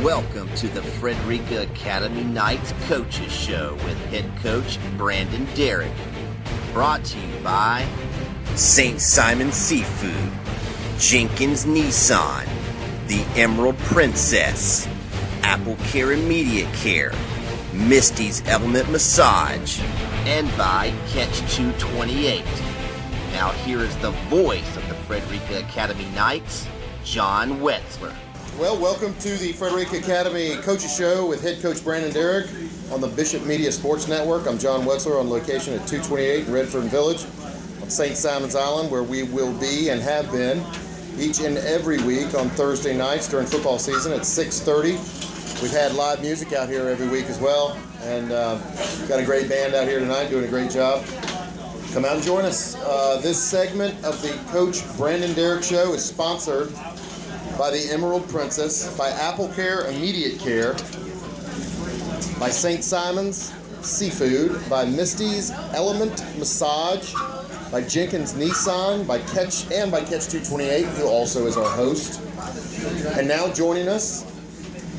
Welcome to the Frederica Academy Knights Coaches Show with head coach Brandon Derrick. Brought to you by St. Simon Seafood, Jenkins Nissan, the Emerald Princess, Apple Care Immediate Care, Misty's Element Massage, and by Catch 228. Now here is the voice of the Frederica Academy Knights, John Wetzler. Well, welcome to the Frederica Academy Coaches Show with head coach Brandon Derrick on the Bishop Media Sports Network. I'm John Wetzler on location at 228 in Redford Village on St. Simon's Island, where we will be and have been each and every week on Thursday nights during football season at 6:30. We've had live music out here every week as well, and got a great band out here tonight doing a great job. Come out and join us. This segment of the Coach Brandon Derrick Show is sponsored by the Emerald Princess, by Apple Care Immediate Care, by St. Simon's Seafood, by Misty's Element Massage, by Jenkins Nissan, by Catch 228, who also is our host. And now joining us,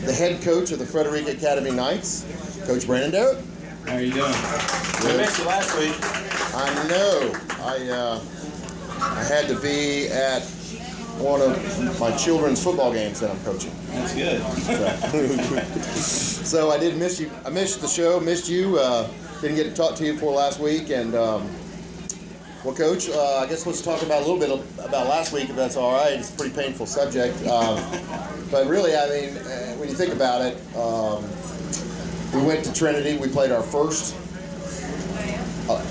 the head coach of the Frederica Academy Knights, Coach Brandon Derrick. How are you doing? We missed you last week. I know. I had to be at one of my children's football games that I'm coaching. That's good. So I did miss you. I missed the show, missed you. Didn't get to talk to you before last week. And, well, Coach, I guess let's talk about a little bit about last week, if that's all right. It's a pretty painful subject. But really, I mean, when you think about it, we went to Trinity. We played our first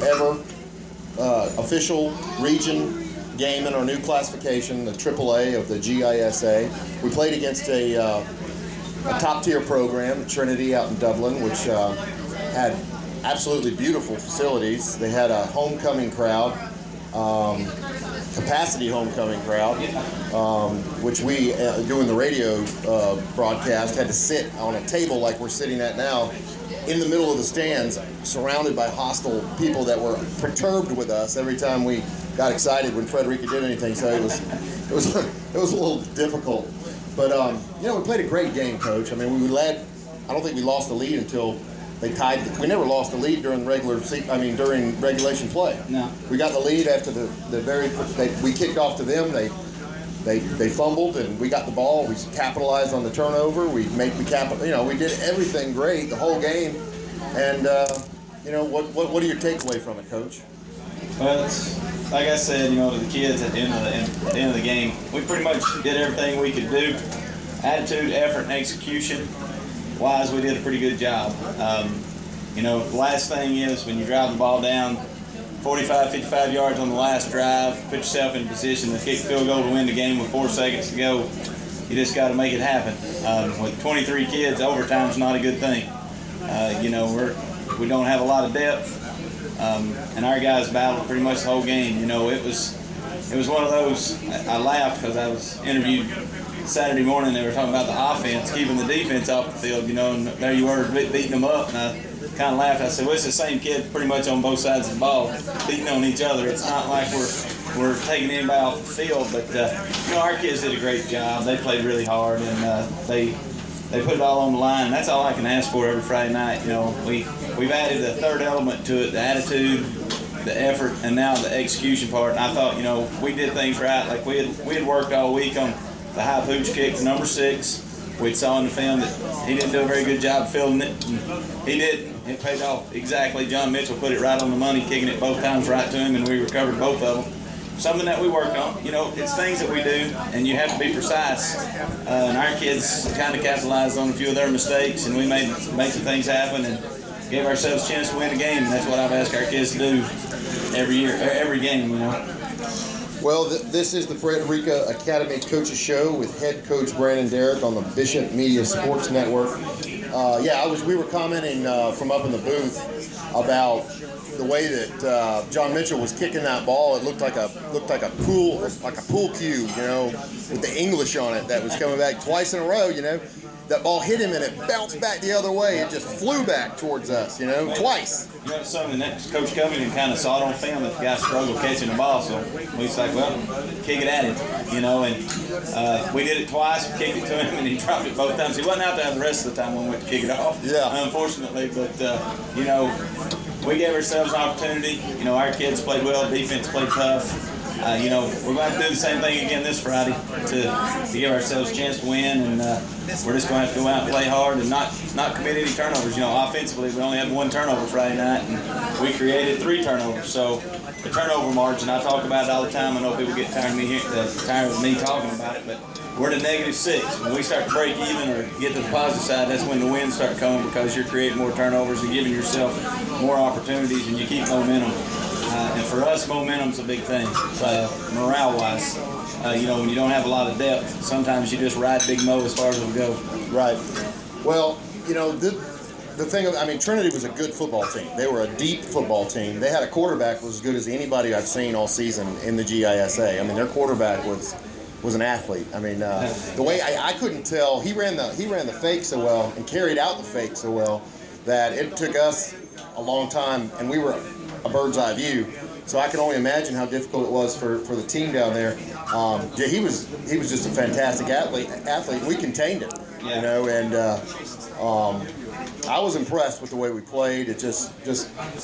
ever official region game in our new classification, the AAA of the GISA. We played against a top-tier program, Trinity out in Dublin, which had absolutely beautiful facilities. They had a homecoming crowd, capacity homecoming crowd, which we, doing the radio broadcast, had to sit on a table like we're sitting at now in the middle of the stands, surrounded by hostile people that were perturbed with us every time we got excited when Frederica did anything. So it was a little difficult. But we played a great game, Coach. I mean, we led. I don't think we lost the lead until they tied. We never lost the lead during during regulation play. No. We got the lead after we kicked off to them. They fumbled and we got the ball. We capitalized on the turnover. We did everything great the whole game. And what are your takeaway from it, Coach? Well, it's, like I said, to the kids at the end of the game, we pretty much did everything we could do. Attitude, effort, and execution wise, we did a pretty good job. The last thing is when you drive the ball down 45, 55 yards on the last drive, put yourself in a position to kick field goal to win the game with 4 seconds to go. You just got to make it happen. With 23 kids, overtime's not a good thing. We don't have a lot of depth, and our guys battled pretty much the whole game. It was one of those. I laughed because I was interviewed Saturday morning. They were talking about the offense, keeping the defense off the field. And there you were beating them up, and I kind of laughed. I said, well, it's the same kid pretty much on both sides of the ball, beating on each other. It's not like we're taking anybody off the field, but our kids did a great job. They played really hard, and they put it all on the line. That's all I can ask for every Friday night. We've added a third element to it: the attitude, the effort, and now the execution part. And I thought, we did things right. Like we had worked all week on the high pooch kick, number 6. We saw in the film that he didn't do a very good job fielding it. He did. It paid off exactly. John Mitchell put it right on the money, kicking it both times right to him, and we recovered both of them. Something that we worked on. It's things that we do, and you have to be precise. And our kids kind of capitalized on a few of their mistakes, and we made some things happen and gave ourselves a chance to win a game. And that's what I've asked our kids to do every year, every game. Well, this is the Frederica Academy Coaches Show with head coach Brandon Derrick on the Bishop Media Sports Network. We were commenting from up in the booth about the way that John Mitchell was kicking that ball, it looked like a pool cue, you know, with the English on it that was coming back twice in a row, you know. That ball hit him and it bounced back the other way. It just flew back towards us, you know, twice. You know, something that Coach Covington kind of saw it on film that the guy struggled catching the ball. So we was like, well, kick it at him, you know. And we did it twice. We kicked it to him, and he dropped it both times. He wasn't out there the rest of the time when we went to kick it off, unfortunately. But, you know, we gave ourselves an opportunity. You know, our kids played well. Defense played tough. You know, we're going to have to do the same thing again this Friday to give ourselves a chance to win, and we're just going to have to go out and play hard and not commit any turnovers. You know, offensively, we only had 1 turnover Friday night, and we created 3 turnovers. So the turnover margin, I talk about it all the time. I know people get tired of me talking about it, but we're at a -6. When we start to break even or get to the positive side, that's when the wins start coming, because you're creating more turnovers and giving yourself more opportunities, and you keep momentum. And for us, momentum's a big thing, morale-wise. You know, when you don't have a lot of depth, sometimes you just ride Big Mo as far as it'll go. Right. Well, you know, the thing, I mean, Trinity was a good football team. They were a deep football team. They had a quarterback that was as good as anybody I've seen all season in the GISA. I mean, their quarterback was an athlete. I mean, the way I couldn't tell, he ran the fake so well and carried out the fake so well that it took us a long time, and we were a bird's eye view. So I can only imagine how difficult it was for the team down there. Yeah, he was just a fantastic athlete. We contained him, you know, and I was impressed with the way we played. It just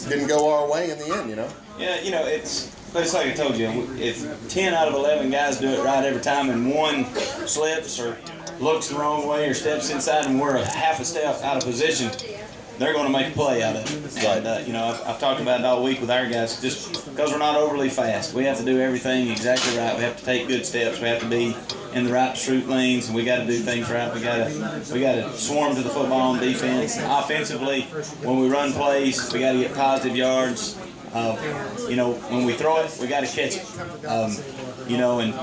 didn't go our way in the end, you know. Yeah, you know, it's like I told you, if 10 out of 11 guys do it right every time, and one slips or looks the wrong way or steps inside, and we're a half a step out of position, they're going to make a play out of it. And, you know, I've talked about it all week with our guys, just because we're not overly fast. We have to do everything exactly right. We have to take good steps. We have to be in the right pursuit lanes, and we got to do things right. We got to swarm to the football on defense. Offensively, when we run plays, we got to get positive yards. You know, when we throw it, we got to catch it. You know, and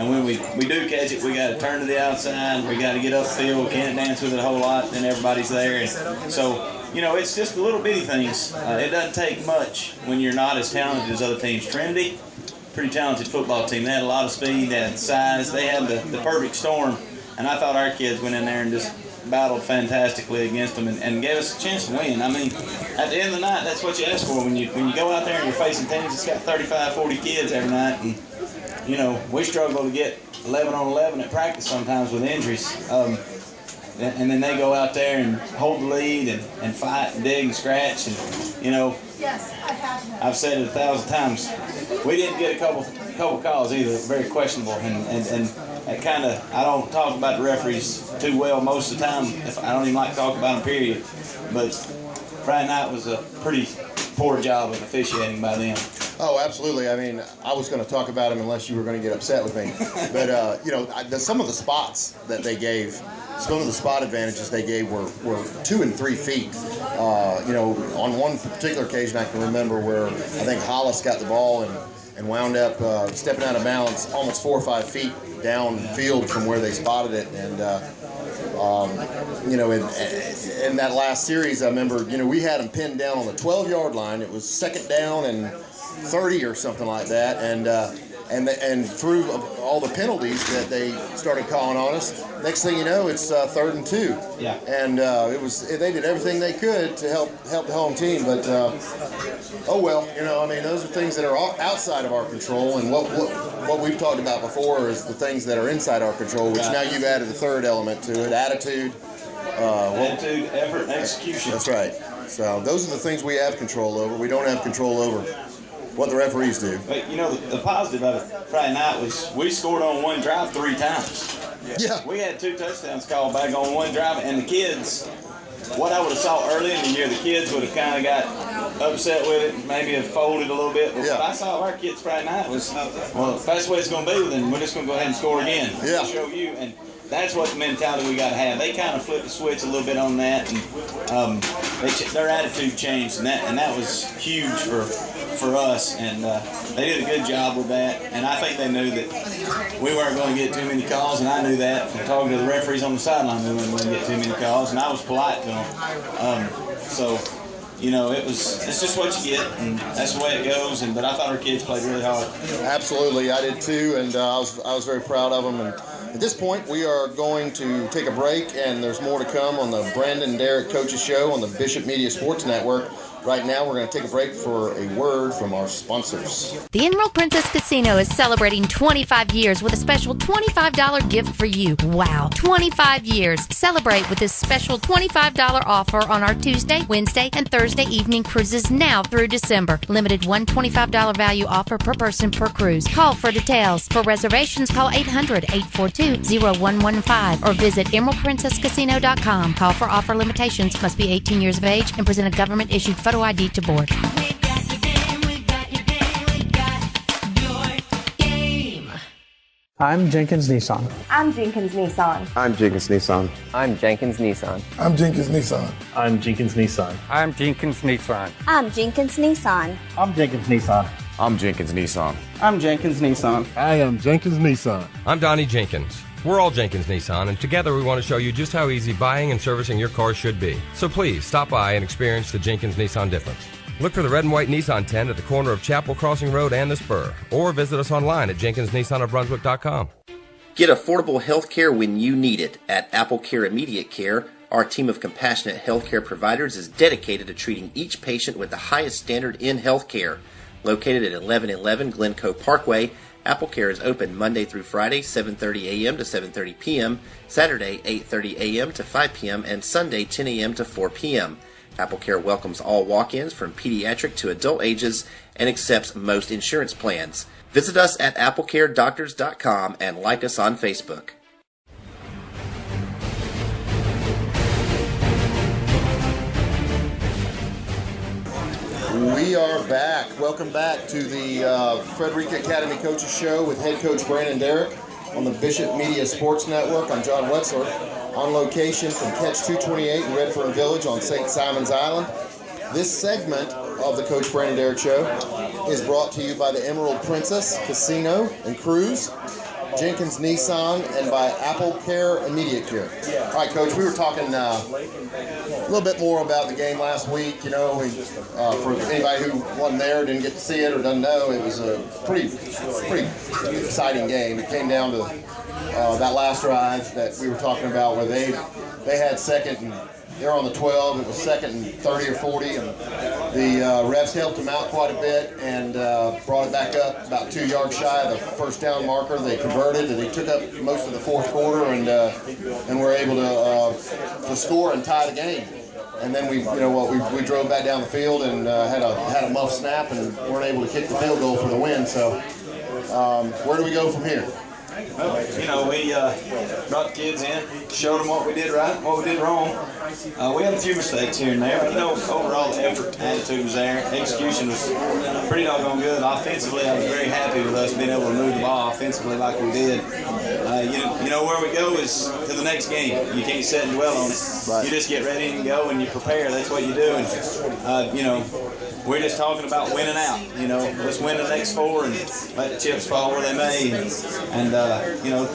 when we do catch it, we got to turn to the outside. We got to get upfield, can't dance with it a whole lot, then everybody's there. And so, you know, it's just the little bitty things. It doesn't take much when you're not as talented as other teams. Trinity, pretty talented football team. They had a lot of speed, they had size, they had the perfect storm. And I thought our kids went in there and just battled fantastically against them and gave us a chance to win. I mean, at the end of the night, that's what you ask for. When you go out there and you're facing teams that's got 35, 40 kids every night, and, you know, we struggle to get 11 on 11 at practice sometimes with injuries. And then they go out there and hold the lead and fight and dig and scratch. And, you know, I've said it 1,000 times, we didn't get a couple calls either, very questionable. And it kind of, I don't talk about the referees too well most of the time. I don't even like to talk about them, period. But Friday night was a pretty poor job of officiating by them. Oh, absolutely. I mean, I was going to talk about them unless you were going to get upset with me. But, you know, some of the spots that they gave, some of the spot advantages they gave were 2 and 3 feet. You know, on one particular occasion I can remember where I think Hollis got the ball and wound up stepping out of bounds almost 4 or 5 feet downfield from where they spotted it. And, you know, in that last series, I remember, you know, we had them pinned down on the 12-yard line. It was 2nd down and 30 or something like that. And through all the penalties that they started calling on us, next thing you know, it's 3rd and 2. Yeah. And they did everything they could to help the home team. But oh well, you know, I mean, those are things that are outside of our control. And what we've talked about before is the things that are inside our control, which now you've added a third element to it: attitude. Attitude, effort, and execution. That's right. So those are the things we have control over. We don't have control over what the referees do. But, you know, the positive of it Friday night was we scored on one drive 3 times. Yeah. We had 2 touchdowns called back on one drive, and the kids, what I would have saw early in the year, the kids would have kind of got upset with it, maybe have folded a little bit. But what I saw of our kids Friday night was, well, if that's the way it's going to be, then we're just going to go ahead and score again. Yeah. To show you. And that's what the mentality we got to have. They kind of flipped the switch a little bit on that, and their attitude changed, and that was huge for us, and they did a good job with that. And I think they knew that we weren't going to get too many calls, and I knew that from talking to the referees on the sideline. We weren't going to get too many calls, and I was polite to them. So, it's just what you get, and that's the way it goes. But I thought our kids played really hard. Absolutely, I did too, and I was very proud of them. And at this point, we are going to take a break, and there's more to come on the Brandon Derrick Coaches Show on the Bishop Media Sports Network. Right now, we're going to take a break for a word from our sponsors. The Emerald Princess Casino is celebrating 25 years with a special $25 gift for you. Wow, 25 years. Celebrate with this special $25 offer on our Tuesday, Wednesday, and Thursday evening cruises now through December. Limited one $25 value offer per person per cruise. Call for details. For reservations, call 800-842-0115 or visit emeraldprincesscasino.com. Call for offer limitations. Must be 18 years of age and present a government-issued photo ID to board. I'm Jenkins Nissan. I'm Jenkins Nissan. I'm Jenkins Nissan. I'm Jenkins Nissan. I'm Jenkins Nissan. I'm Jenkins Nissan. I'm Jenkins Nissan. I'm Jenkins Nissan. I'm Jenkins Nissan. I'm Jenkins Nissan. I'm Jenkins Nissan. I am Jenkins Nissan. I'm Donnie Jenkins. We're all Jenkins Nissan, and together we want to show you just how easy buying and servicing your car should be. So please, stop by and experience the Jenkins Nissan difference. Look for the red and white Nissan tent at the corner of Chapel Crossing Road and the Spur, or visit us online at jenkinsnissanofbrunswick.com. Get affordable health care when you need it. At Apple Care Immediate Care, our team of compassionate healthcare providers is dedicated to treating each patient with the highest standard in healthcare. Located at 1111 Glencoe Parkway, Apple Care is open Monday through Friday, 7:30 a.m. to 7:30 p.m., Saturday, 8:30 a.m. to 5 p.m., and Sunday, 10 a.m. to 4 p.m. Apple Care welcomes all walk-ins from pediatric to adult ages and accepts most insurance plans. Visit us at applecaredoctors.com and like us on Facebook. We are back. Welcome back to the Frederica Academy Coaches Show with head coach Brandon Derrick on the Bishop Media Sports Network. I'm John Wetzler, on location from Catch 228 in Redfern Village on St. Simon's Island. This segment of the Coach Brandon Derrick Show is brought to you by the Emerald Princess Casino and Cruise, Jenkins Nissan, and by Apple Care Immediate Care. All right, Coach, we were talking a little bit more about the game last week. For anybody who wasn't there, didn't get to see it, or doesn't know, it was a pretty exciting game. It came down to that last drive that we were talking about, where they had second and they're on the 12. It was second and 30 or 40, and the refs helped them out quite a bit and brought it back up about 2 yards shy of the first down marker. They converted, and they took up most of the fourth quarter, and were able to score and tie the game. And then we drove back down the field and had a muff snap and weren't able to kick the field goal for the win. So where do we go from here? We brought the kids in, showed them what we did right, what we did wrong. We had a few mistakes here and there, but overall the effort, attitude was there. Execution was pretty doggone good. Offensively, I was very happy with us being able to move the ball offensively like we did. Where we go is to the next game. You can't sit and dwell on it. Right. You just get ready and go and you prepare. That's what you do. And we're just talking about winning out. Let's win the next 4 and let the chips fall where they may. And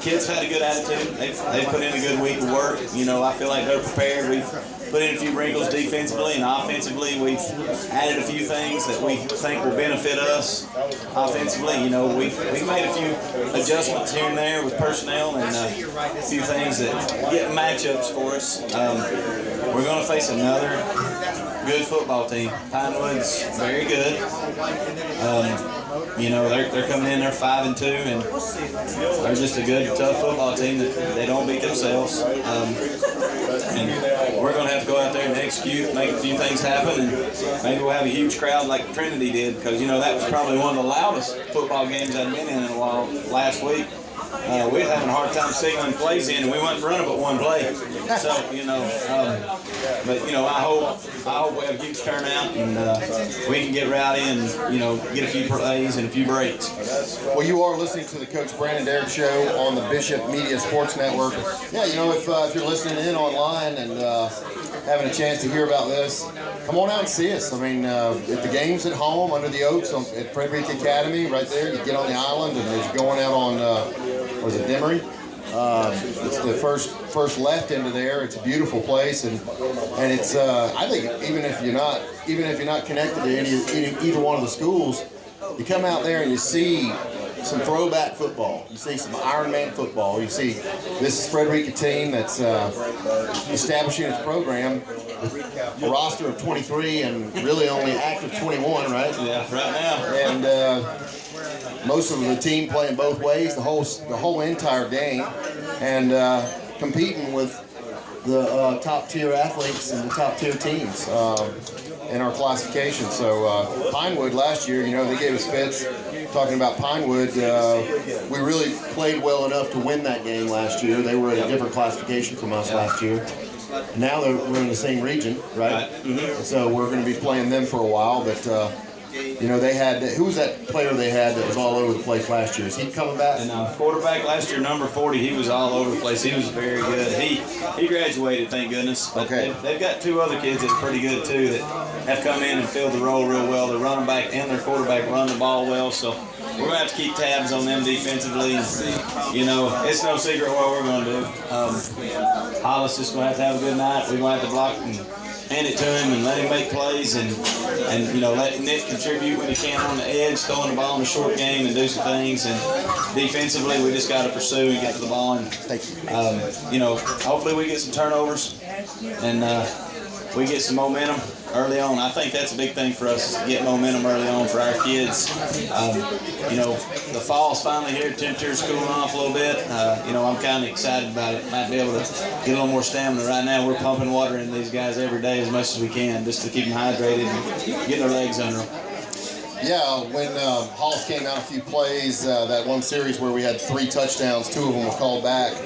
kids had a good attitude. They put in a good week of work. I feel like they're prepared. We've put in a few wrinkles defensively and offensively. We've added a few things that we think will benefit us offensively. We've made a few adjustments here and there with personnel and a few things that get matchups for us. We're going to face another good football team. Pinewood's very good. They're coming in, they're 5-2, and they're just a good, tough football team that they don't beat themselves. And we're going to have to go out there and execute, make a few things happen, and maybe we'll have a huge crowd like Trinity did, because, that was probably one of the loudest football games I'd been in a while last week. We were having a hard time signaling plays in, and we went running but one play. So, I hope we have a huge turnout and we can get rowdy and, get a few plays and a few breaks. Well, you are listening to the Coach Brandon Derrick Show on the Bishop Media Sports Network. Yeah, if you're listening in online and having a chance to hear about this, come on out and see us. If the game's at home under the oaks at Frederica Academy, right there, you get on the island, and as you're going out on, Demery? It's the first left into there. It's a beautiful place, and it's I think even if you're not connected to either one of the schools, you come out there and you see some throwback football. You see some Iron Man football. You see this Frederica team that's establishing its program with a roster of 23 and really only active 21, right? Yeah, right now. And most of the team playing both ways, the whole entire game, and competing with the top tier athletes and the top tier teams in our classification. So Pinewood last year, they gave us fits. Talking about Pinewood, we really played well enough to win that game last year. They were in a different classification from us last year. Now we're in the same region, right? Mm-hmm. So we're going to be playing them for a while. But they had, who was that player they had that was all over the place last year? Is he coming back? And quarterback last year, number 40, he was all over the place. He was very good. He graduated, thank goodness. But they've got two other kids that are pretty good too that have come in and filled the role real well. Their running back and their quarterback run the ball well. So we're going to have to keep tabs on them defensively. And, it's no secret what we're going to do. Hollis is going to have a good night. We're going to have to block and hand it to him and let him make plays and let Nick contribute when he can on the edge, throwing the ball in the short game and do some things. And defensively, we just got to pursue and get to the ball. And hopefully we get some turnovers and we get some momentum early on. I think that's a big thing for us, to get momentum early on for our kids. The fall's finally here. Temperature's cooling off a little bit. I'm kind of excited about it. Might be able to get a little more stamina. Right now, we're pumping water into these guys every day as much as we can, just to keep them hydrated and get their legs under them. Yeah, when Hollis came out a few plays, that one series where we had 3 touchdowns, 2 of them were called back.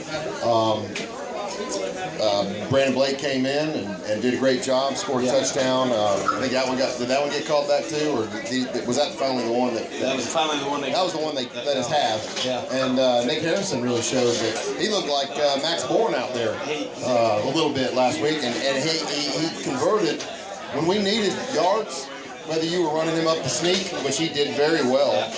Brandon Blake came in and did a great job, scored a touchdown. I think did that one get called back too, or was that finally the one that? That was finally the one that was the one they let us have. Yeah. And Nick Henderson really showed that he looked like Max Bourne out there a little bit last week, and he converted when we needed yards. Whether you were running him up the sneak, which he did very well.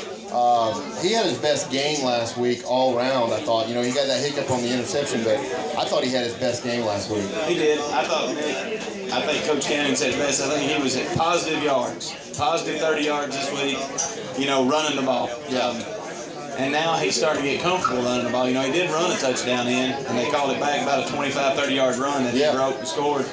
He had his best game last week all around, I thought. He got that hiccup on the interception, but I thought he had his best game last week. He did. I think Coach Cannon said best. I think he was at positive yards, positive 30 yards this week, running the ball. Yeah. And now he's starting to get comfortable running the ball. He did run a touchdown in, and they called it back, about a 25, 30-yard run that he broke and scored.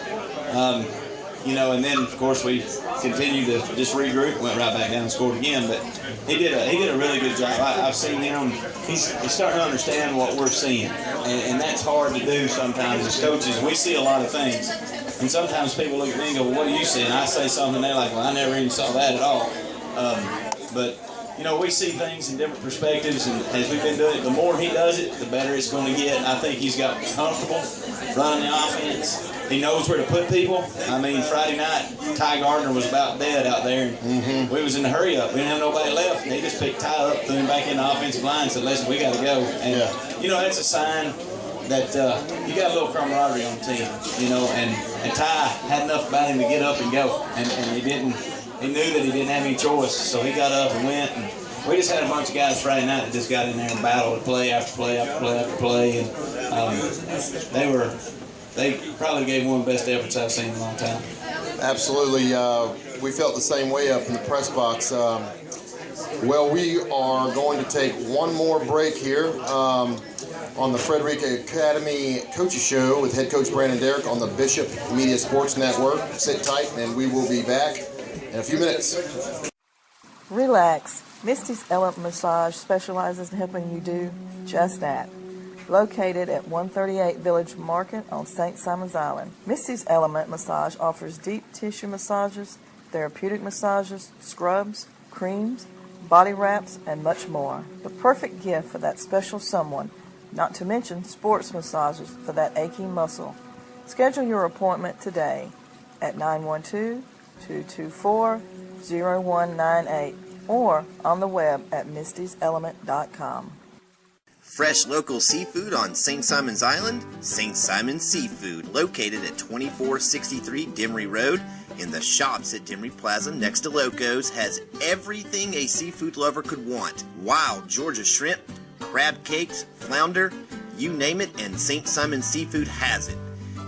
And then, of course, we continued to just regroup, went right back down and scored again. But he did a really good job. I've seen him. He's starting to understand what we're seeing. And that's hard to do sometimes as coaches. We see a lot of things. And sometimes people look at me and go, well, what do you see? And I say something, and they're like, well, I never even saw that at all. But we see things in different perspectives, and as we've been doing it, the more he does it, the better it's going to get. I think he's got comfortable running the offense. He knows where to put people. I mean, Friday night, Ty Gardner was about dead out there, and we was in the hurry up. We didn't have nobody left. They just picked Ty up, threw him back in the offensive line, and said, listen, we got to go. And, that's a sign that you got a little camaraderie on the team, and Ty had enough about him to get up and go, and he knew that he didn't have any choice, so he got up and went. And we just had a bunch of guys Friday night that just got in there and battled play after play after play after play, and they probably gave one of the best efforts I've seen in a long time. Absolutely. We felt the same way up in the press box. We are going to take one more break here on the Frederica Academy Coaches Show with head coach Brandon Derrick on the Bishop Media Sports Network. Sit tight, and we will be back in a few minutes. Relax. Misty's Element Massage specializes in helping you do just that. Located at 138 Village Market on St. Simons Island, Misty's Element Massage offers deep tissue massages, therapeutic massages, scrubs, creams, body wraps, and much more. The perfect gift for that special someone, not to mention sports massages for that aching muscle. Schedule your appointment today at 912-224-0198 or on the web at mistyselement.com. Fresh local seafood on St. Simons Island? St. Simons Seafood, located at 2463 Demery Road in the shops at Demery Plaza next to Loco's, has everything a seafood lover could want. Wild Georgia shrimp, crab cakes, flounder, you name it, and St. Simon Seafood has it.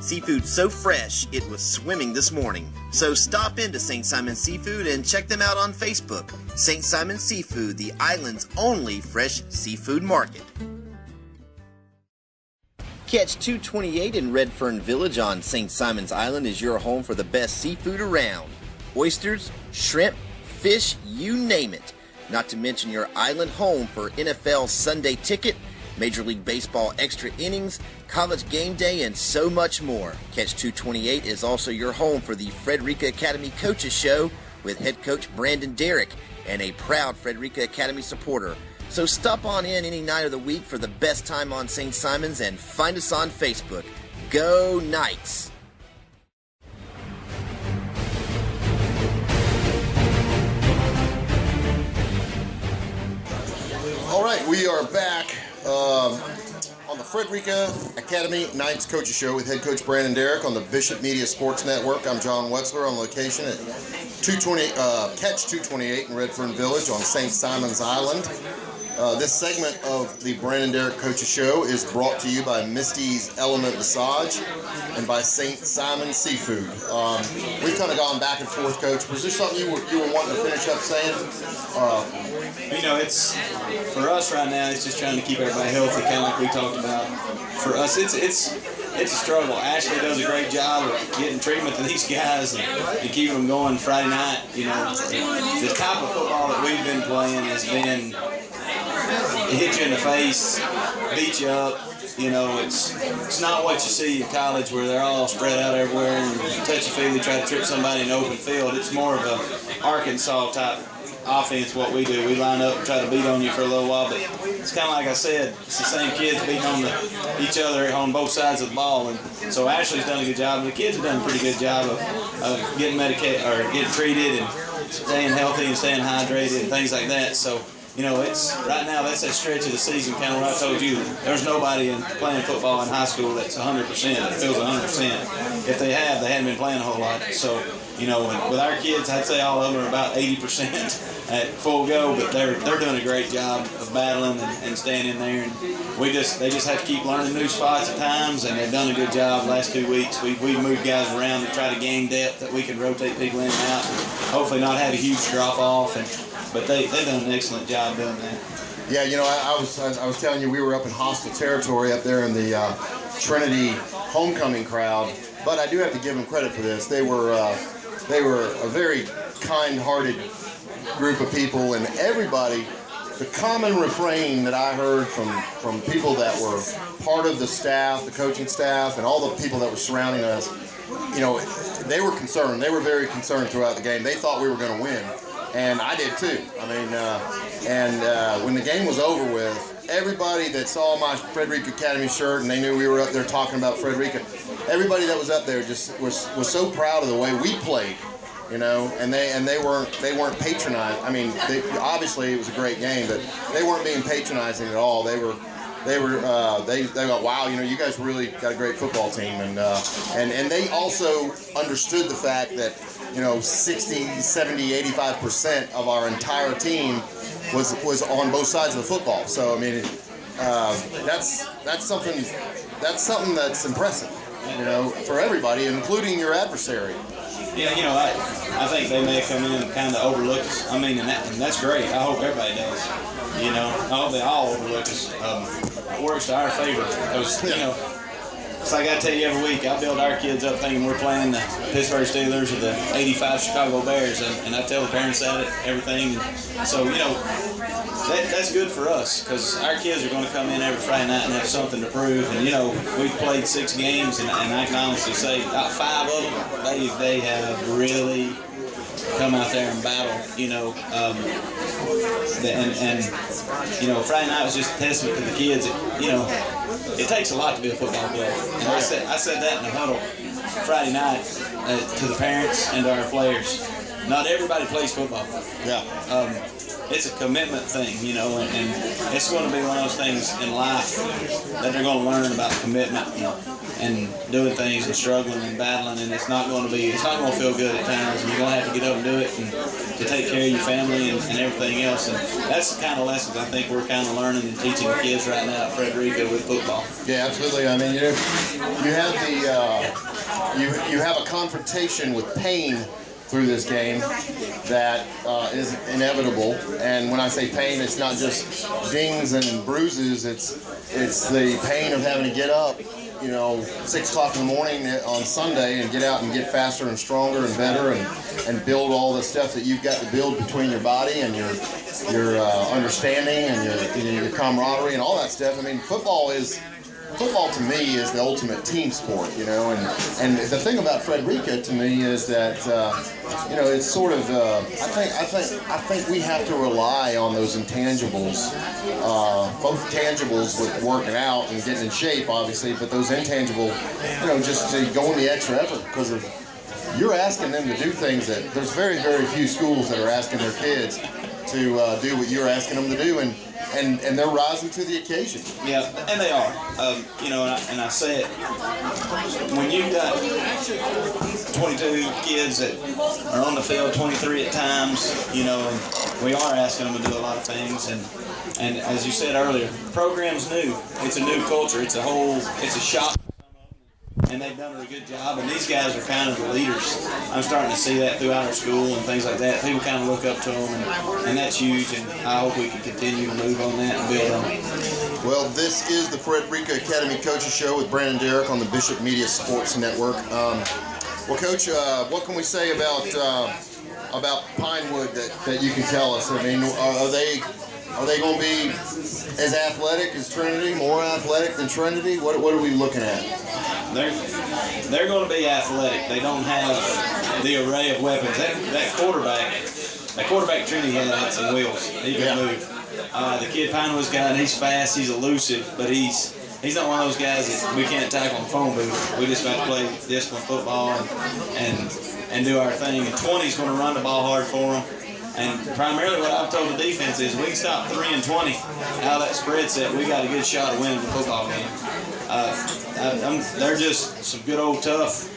Seafood so fresh, it was swimming this morning. So stop into St. Simon Seafood and check them out on Facebook. St. Simon Seafood, the island's only fresh seafood market. Catch 228 in Redfern Village on St. Simon's Island is your home for the best seafood around. Oysters, shrimp, fish, you name it. Not to mention your island home for NFL Sunday Ticket, Major League Baseball extra innings, college game day, and so much more. Catch 228 is also your home for the Frederica Academy Coaches Show with head coach Brandon Derrick, and a proud Frederica Academy supporter. So stop on in any night of the week for the best time on St. Simon's and find us on Facebook. Go Knights! All right, we are back on the Frederica Academy Knights Coaches Show with head coach Brandon Derrick on the Bishop Media Sports Network. I'm John Wetzler on location at Catch 228 in Redfern Village on St. Simon's Island. This segment of the Brandon Derrick Coaches Show is brought to you by Misty's Element Massage and by St. Simon Seafood. We've kind of gone back and forth, Coach. Was there something you were wanting to finish up saying? It's for us right now. It's just trying to keep everybody healthy, kind of like we talked about. For us, it's a struggle. Ashley does a great job of getting treatment to these guys and keeping them going Friday night. The type of football that we've been playing has been. It hits you in the face, beat you up. It's not what you see in college where they're all spread out everywhere and touchy-feely try to trip somebody in the open field. It's more of a Arkansas type offense. What we do, we line up and try to beat on you for a little while, but it's kind of like I said, it's the same kids beating on each other on both sides of the ball. And so Ashley's done a good job, and the kids have done a pretty good job of getting medicated or getting treated and staying healthy and staying hydrated and things like that. So. It's right now, that's that stretch of the season, kind of what I told you. There's nobody playing football in high school that's 100%, that feels 100%. If they hadn't been playing a whole lot. So, with our kids, I'd say all of them are about 80% at full go, but they're doing a great job of battling and staying in there. And they just have to keep learning new spots at times, and they've done a good job the last 2 weeks. We've moved guys around to try to gain depth that we can rotate people in and out, and hopefully not have a huge drop off. But they've done an excellent job doing that. Yeah, I was telling you we were up in hostile territory up there in the Trinity homecoming crowd, but I do have to give them credit for this. They were a very kind-hearted group of people, and everybody. The common refrain that I heard from people that were part of the staff, the coaching staff, and all the people that were surrounding us, they were concerned. They were very concerned throughout the game. They thought we were going to win. And I did too. When the game was over with, everybody that saw my Frederica Academy shirt and they knew we were up there talking about Frederica, everybody that was up there just was so proud of the way we played, and they weren't patronized. Obviously it was a great game, but they weren't being patronizing at all. They go, wow, you guys really got a great football team, and they also understood the fact that 60, 70, 85% of our entire team was on both sides of the football. So that's something that's impressive, for everybody, including your adversary. Yeah, I think they may come in and kind of overlook us. And that's great. I hope everybody does. I hope they all overlook us. It works to our favor because, so I got to tell you, every week I build our kids up thinking we're playing the Pittsburgh Steelers or the '85 Chicago Bears, and I tell the parents that everything. So that's good for us because our kids are going to come in every Friday night and have something to prove. And we've played 6 games, and I can honestly say about 5 of them they have really come out there and battle. Friday night was just a testament to the kids. It takes a lot to be a football player. And I said that in the huddle Friday night to the parents and to our players. Not everybody plays football. Yeah. It's a commitment thing, and it's going to be one of those things in life that they're going to learn about commitment. and doing things and struggling and battling, and it's not going to feel good at times, and you're going to have to get up and do it and to take care of your family and everything else. And that's the kind of lessons I think we're kind of learning and teaching the kids right now at Frederica with football. Yeah, absolutely. I mean, you have a confrontation with pain through this game that is inevitable. And when I say pain, it's not just dings and bruises. It's the pain of having to get up, 6 o'clock in the morning on Sunday and get out and get faster and stronger and better and build all the stuff that you've got to build between your body and your understanding and your camaraderie and all that stuff. I mean, football to me is the ultimate team sport, and the thing about Frederica to me is that it's sort of I think we have to rely on those intangibles, both tangibles with working out and getting in shape, obviously, but those intangible, just to go in the extra effort because of you're asking them to do things that there's very, very few schools that are asking their kids to do what you're asking them to do, and they're rising to the occasion. Yeah, and they are. And I say it, when you've got 22 kids that are on the field, 23 at times, and we are asking them to do a lot of things, and as you said earlier, the program's new. It's a new culture. It's a shock. And they've done a good job, and these guys are kind of the leaders. I'm starting to see that throughout our school and things like that. People kind of look up to them, and that's huge, and I hope we can continue to move on that and build on it. Well, this is the Frederica Academy Coaches Show with Brandon Derrick on the Bishop Media Sports Network. Well, Coach, what can we say about Pinewood that you can tell us? I mean, are they going to be as athletic as Trinity, more athletic than Trinity? What are we looking at? They're going to be athletic. They don't have the array of weapons. That quarterback Trinity had some wheels. He can move. The kid Pinewood's got, he's fast, he's elusive, but he's not one of those guys that we can't tackle in the phone booth. We just got to play disciplined football and do our thing. And 20's going to run the ball hard for them. And primarily what I've told the defense is we can stop 3 and 20 out of that spread set. We got a good shot of winning the football game. They're just some good old tough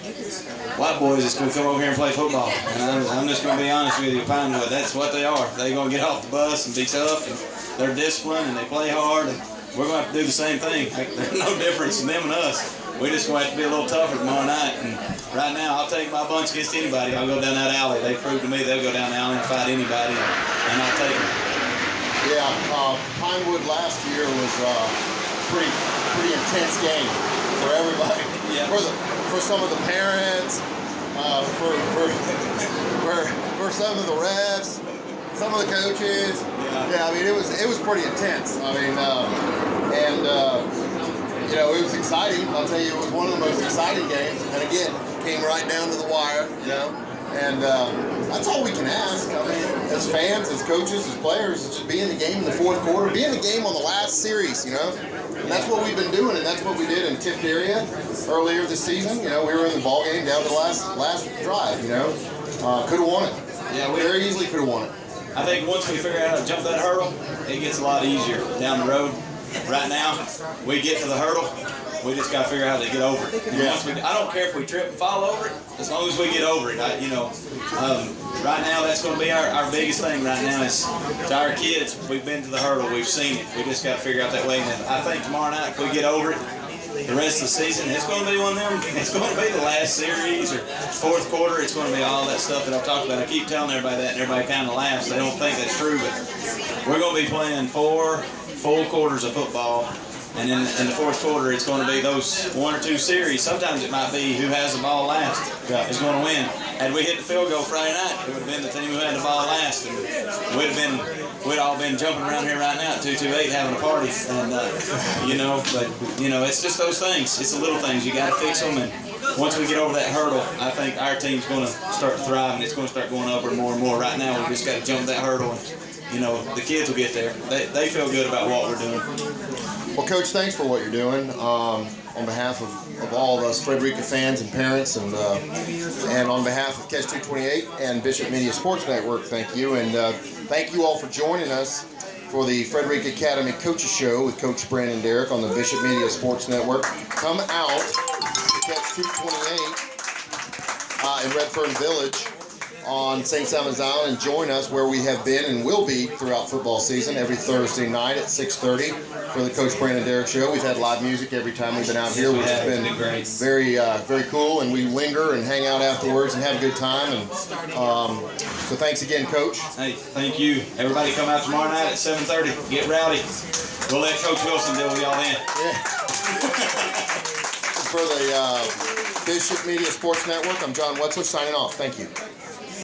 white boys that's going to come over here and play football. And I'm just going to be honest with you, Pinewood, that's what they are. They're going to get off the bus and be tough, and they're disciplined, and they play hard, and we're going to have to do the same thing. There's no difference in them and us. We're just going to have to be a little tougher tomorrow night. And right now, I'll take my bunch against anybody. I'll go down that alley. They've proved to me they'll go down the alley and fight anybody, and I'll take them. Yeah, Pinewood last year was pretty intense game for everybody. Yeah. For some of the parents, for some of the refs, some of the coaches. Yeah, I mean it was pretty intense. I mean, it was exciting. I'll tell you, it was one of the most exciting games. And again, came right down to the wire. And that's all we can ask. I mean, as fans, as coaches, as players, is just be in the game in the fourth quarter, be in the game on the last series, And that's what we've been doing, and that's what we did in Tift area earlier this season. We were in the ball game down to the last drive. Could have won it. Yeah, we very easily could have won it. I think once we figure out how to jump that hurdle, it gets a lot easier down the road. Right now, we get to the hurdle. We just got to figure out how to get over it. And I don't care if we trip and fall over it, as long as we get over it. Right now, that's going to be our biggest thing right now is to our kids, we've been to the hurdle, we've seen it. We just got to figure out that way. And I think tomorrow night, if we get over it, the rest of the season, it's going to be one of them. It's going to be the last series or fourth quarter. It's going to be all that stuff that I've talked about. I keep telling everybody that, and everybody kind of laughs. They don't think that's true, but we're going to be playing 4 full quarters of football. And in the fourth quarter, it's going to be those 1 or 2 series. Sometimes it might be who has the ball last is going to win. Had we hit the field goal Friday night, it would have been the team who had the ball last. And we'd all been jumping around here right now at 228 having a party. And, it's just those things. It's the little things. You got to fix them. And once we get over that hurdle, I think our team's going to start thriving. It's going to start going upward more and more. Right now, we just got to jump that hurdle. And, the kids will get there. They feel good about what we're doing. Well, Coach, thanks for what you're doing. On behalf of all of us Frederica fans and parents, and on behalf of Catch 228 and Bishop Media Sports Network, thank you. And thank you all for joining us for the Frederica Academy Coaches Show with Coach Brandon Derrick on the Bishop Media Sports Network. Come out 228 in Redfern Village on St. Simon's Island, and join us where we have been and will be throughout football season every Thursday night at 6:30 for the Coach Brandon Derrick Show. We've had live music every time we've been out here, which has been very very cool, and we linger and hang out afterwards and have a good time. And so thanks again, Coach. Hey, thank you. Everybody come out tomorrow night at 7:30. Get rowdy. We'll let Coach Wilson deal with y'all in. Yeah. For the Bishop Media Sports Network, I'm John Wetzler signing off. Thank you.